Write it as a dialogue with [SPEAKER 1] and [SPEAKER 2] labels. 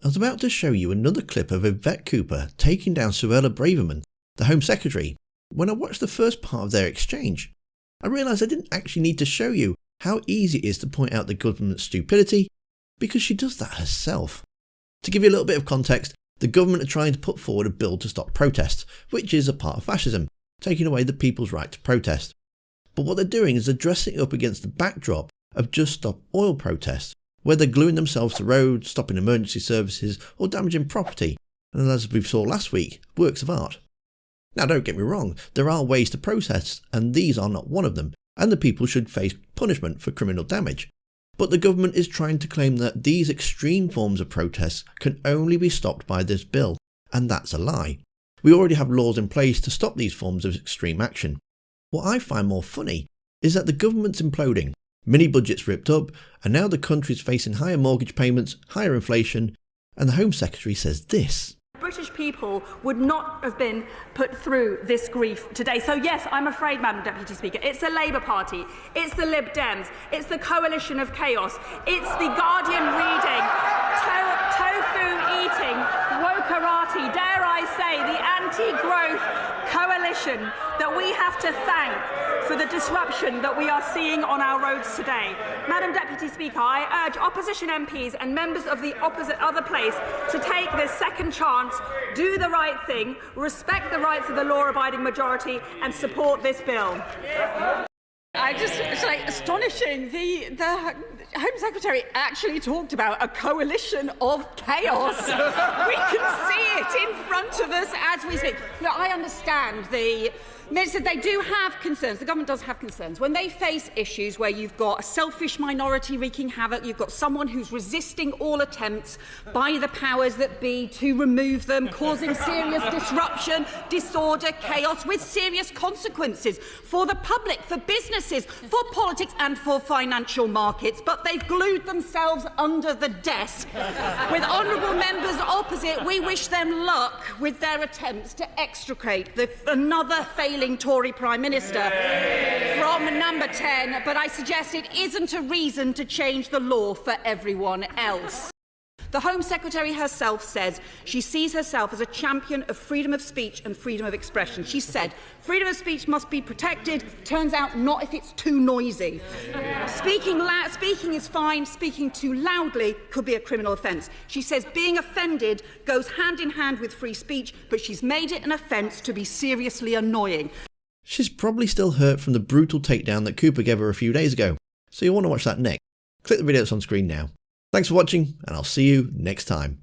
[SPEAKER 1] I was about to show you another clip of Yvette Cooper taking down Suella Braverman, the Home Secretary, when I watched the first part of their exchange. I realised I didn't actually need to show you how easy it is to point out the government's stupidity, because she does that herself. To give you a little bit of context, the government are trying to put forward a bill to stop protests, which is a part of fascism, taking away the people's right to protest. But what they're doing is they're dressing it up against the backdrop of Just Stop Oil protests, where they're gluing themselves to roads, stopping emergency services or damaging property, and as we saw last week, works of art. Now don't get me wrong, there are ways to protest and these are not one of them, and the people should face punishment for criminal damage. But the government is trying to claim that these extreme forms of protests can only be stopped by this bill, and that's a lie. We already have laws in place to stop these forms of extreme action. What I find more funny is that the government's imploding, mini budgets ripped up, and now the country's facing higher mortgage payments, higher inflation, and the Home Secretary says this.
[SPEAKER 2] British people would not have been put through this grief today. So yes, I'm afraid, Madam Deputy Speaker, it's the Labour Party, it's the Lib Dems, it's the coalition of chaos, it's the Guardian reading, tofu eating, wokerati, dare I say, the anti-growth coalition that we have to thank for the disruption that we are seeing on our roads today. Madam Deputy Speaker, I urge opposition MPs and members of the other place to take this second chance, do the right thing, respect the rights of the law-abiding majority and support this bill.
[SPEAKER 3] It's like astonishing. The Home Secretary actually talked about a coalition of chaos. We can see it in front of us as we speak. Look, I understand the Minister, they do have concerns. The government does have concerns. When they face issues where you've got a selfish minority wreaking havoc, you've got someone who's resisting all attempts by the powers that be to remove them, causing serious disruption, disorder, chaos, with serious consequences for the public, for businesses, for politics and for financial markets. But they've glued themselves under the desk. With honourable members opposite, we wish them luck with their attempts to extricate another failing Tory Prime Minister from number 10, but I suggest it isn't a reason to change the law for everyone else. The Home Secretary herself says she sees herself as a champion of freedom of speech and freedom of expression. She said freedom of speech must be protected. Turns out not if it's too noisy. Speaking is fine. Speaking too loudly could be a criminal offence. She says being offended goes hand in hand with free speech, but she's made it an offence to be seriously annoying.
[SPEAKER 1] She's probably still hurt from the brutal takedown that Cooper gave her a few days ago, so you'll want to watch that next. Click the video that's on screen now. Thanks for watching, and I'll see you next time.